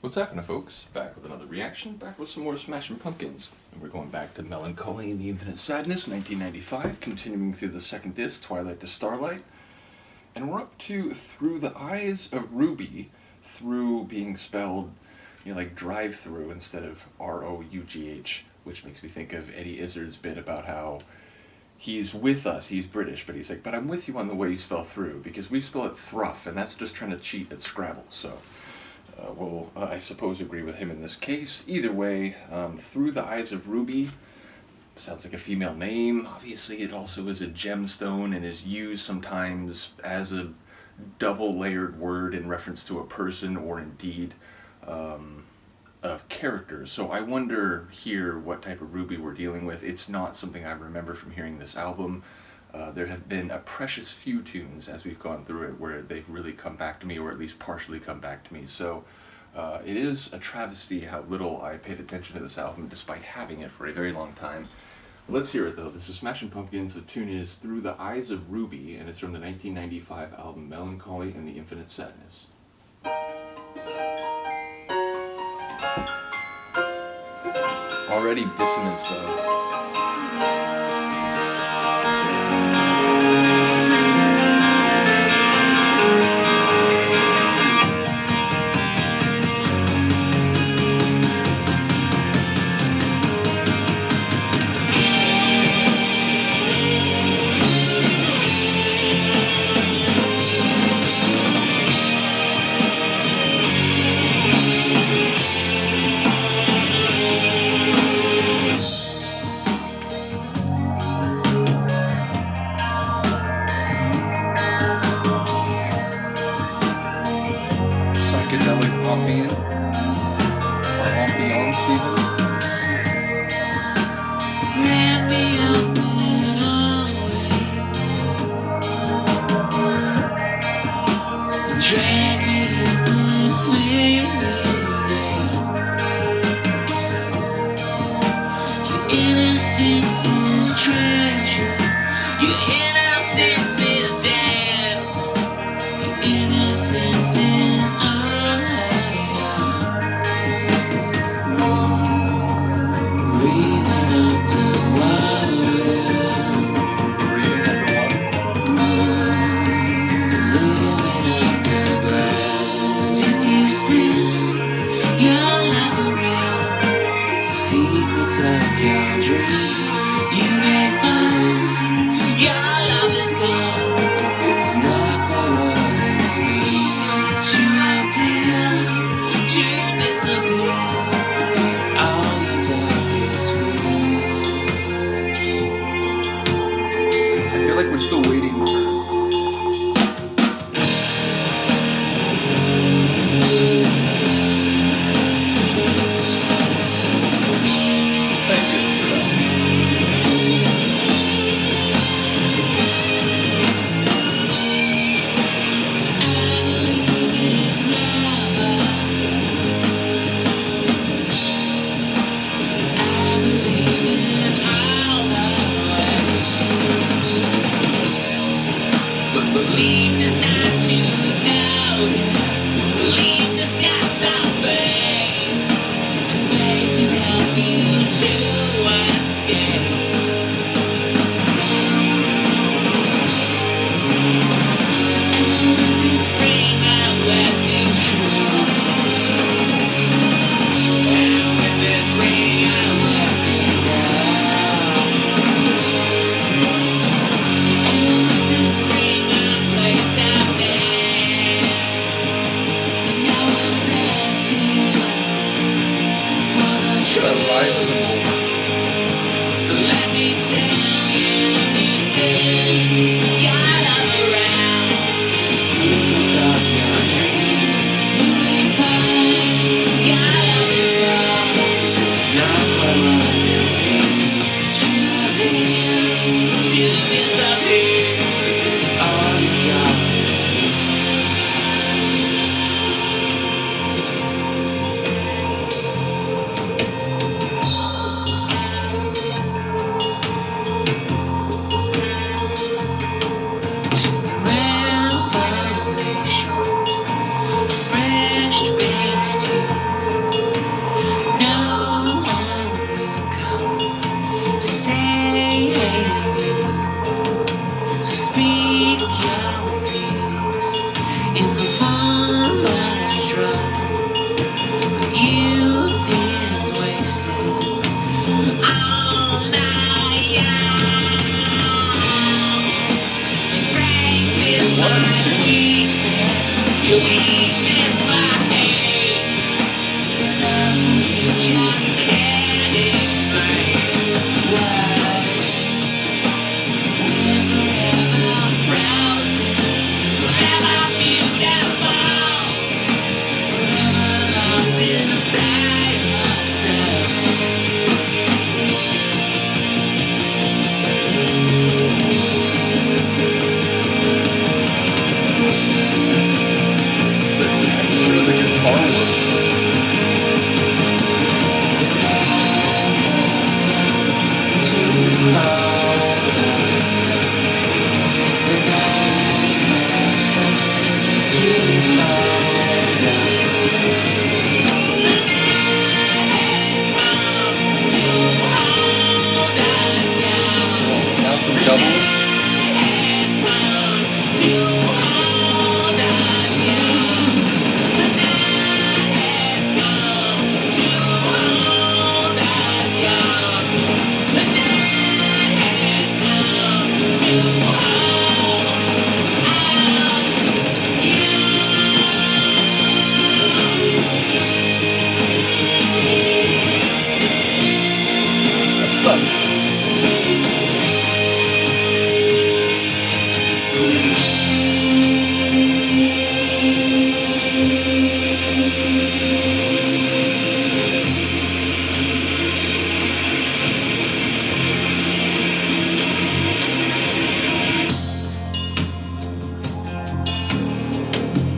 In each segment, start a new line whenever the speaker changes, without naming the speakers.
What's happening, folks? Back with another reaction, back with some more Smashing Pumpkins. And we're going back to Mellon Collie and the Infinite Sadness, 1995, continuing through the second disc, Twilight to Starlight. And we're up to Through the Eyes of Ruby, through being spelled, like drive-through instead of R-O-U-G-H, which makes me think of Eddie Izzard's bit about how he's with us, he's British, but he's like, but I'm with you on the way you spell through, because we spell it thruff, and that's just trying to cheat at Scrabble, so... we'll, I suppose, agree with him in this case. Either way, Through the Eyes of Ruby sounds like a female name. Obviously, it also is a gemstone and is used sometimes as a double-layered word in reference to a person or indeed of characters. So I wonder here what type of ruby we're dealing with. It's not something I remember from hearing this album. There have been a precious few tunes as we've gone through it where they've really come back to me, or at least partially come back to me. So it is a travesty how little I paid attention to this album despite having it for a very long time. Let's hear it though. This is Smashing Pumpkins. The tune is Through the Eyes of Ruby, and it's from the 1995 album Mellon Collie and the Infinite Sadness. Already dissonance though. Psychedelic ambient, or ambiance even.
Wrap me up in always, drag me in crazy. Your innocence is treasure. Your innocence is dead. Your innocence is secrets of your dream. You may find your love is gone. It's not for what it seems. To appear, to disappear, all your darkest fears.
I feel like we're still waiting for... Thank you for that.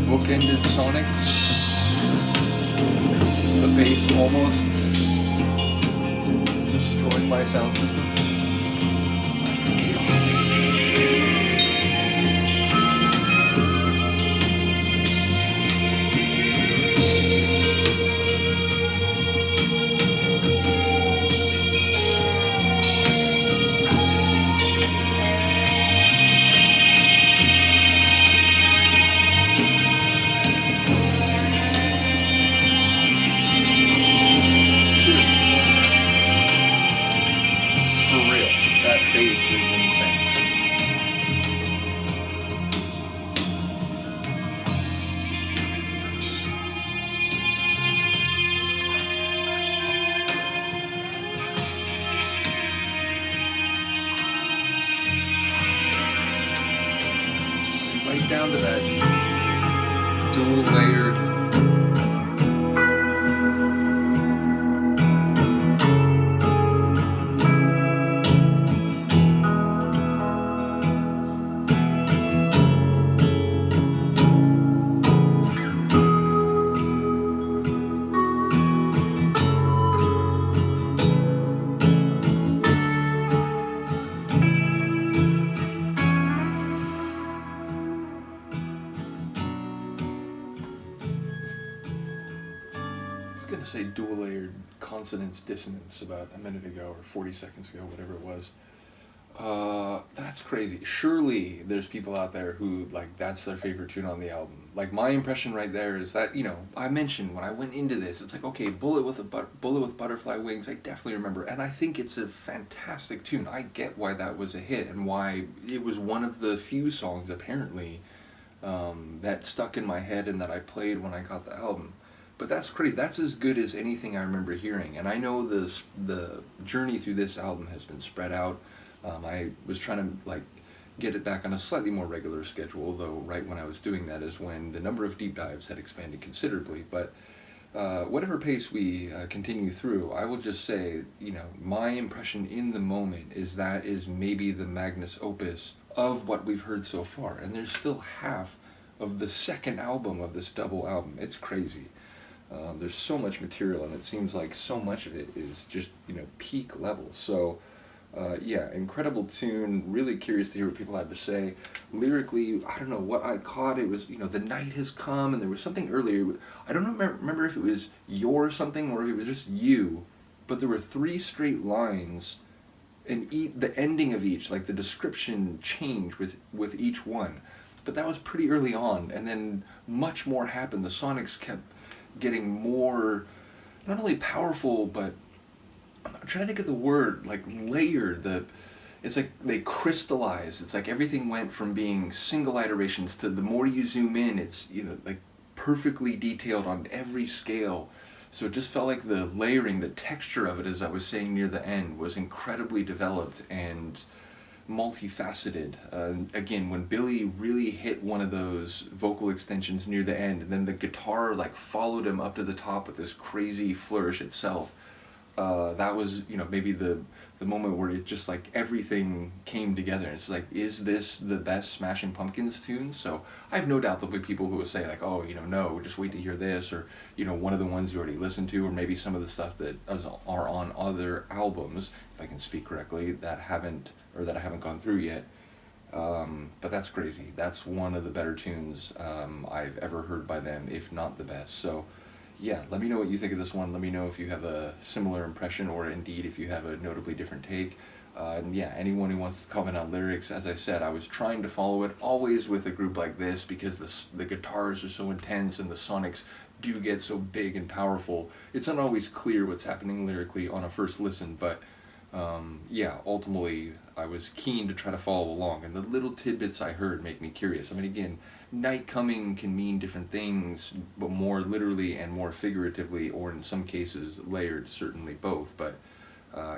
Bookended sonics. The bass almost destroyed my sound system. Bass is insane. Right down to that dual layered. I was going to say dual layered consonance dissonance about a minute ago or 40 seconds ago, whatever it was. That's crazy. Surely there's people out there who, like, that's their favorite tune on the album. Like, my impression right there is that, you know, I mentioned when I went into this, it's like, okay, Bullet with Butterfly Wings, I definitely remember. And I think it's a fantastic tune. I get why that was a hit and why it was one of the few songs, apparently, that stuck in my head and that I played when I got the album. But that's crazy. That's as good as anything I remember hearing. And I know the journey through this album has been spread out. I was trying to, like, get it back on a slightly more regular schedule, though right when I was doing that is when the number of deep dives had expanded considerably. But whatever pace we continue through, I will just say, you know, my impression in the moment is that is maybe the magnus opus of what we've heard so far. And there's still half of the second album of this double album. It's crazy. There's so much material, and it seems like so much of it is just, you know, peak level. So, yeah, incredible tune. Really curious to hear what people had to say. Lyrically, I don't know what I caught. It was, you know, the night has come, and there was something earlier. I don't remember if it was your something or if it was just you, but there were 3 straight lines, and the ending of each, like the description changed with each one. But that was pretty early on, and then much more happened. The sonics kept getting more, not only powerful, but I'm trying to think of the word, like layered. It's like they crystallized. It's like everything went from being single iterations to the more you zoom in, it's, you know, like perfectly detailed on every scale. So it just felt like the layering, the texture of it, as I was saying near the end, was incredibly developed and multifaceted. Again, when Billy really hit one of those vocal extensions near the end, and then the guitar like followed him up to the top with this crazy flourish itself, that was, you know, maybe the moment where it just like everything came together. It's like, is this the best Smashing Pumpkins tune? So I have no doubt there'll be people who will say like, oh, you know, no, just wait to hear this, or, you know, one of the ones you already listened to, or maybe some of the stuff that are on other albums, if I can speak correctly, that I haven't gone through yet. But that's crazy. That's one of the better tunes I've ever heard by them, if not the best. So yeah, let me know what you think of this one. Let me know if you have a similar impression, or indeed if you have a notably different take. And yeah, anyone who wants to comment on lyrics, as I said, I was trying to follow it always with a group like this, because the guitars are so intense and the sonics do get so big and powerful. It's not always clear what's happening lyrically on a first listen, but yeah, ultimately I was keen to try to follow along, and the little tidbits I heard make me curious. I mean, again, night coming can mean different things, but more literally and more figuratively, or in some cases layered, certainly both. But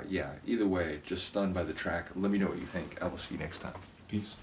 yeah, either way, just stunned by the track. Let me know what you think. I will see you next time. Peace.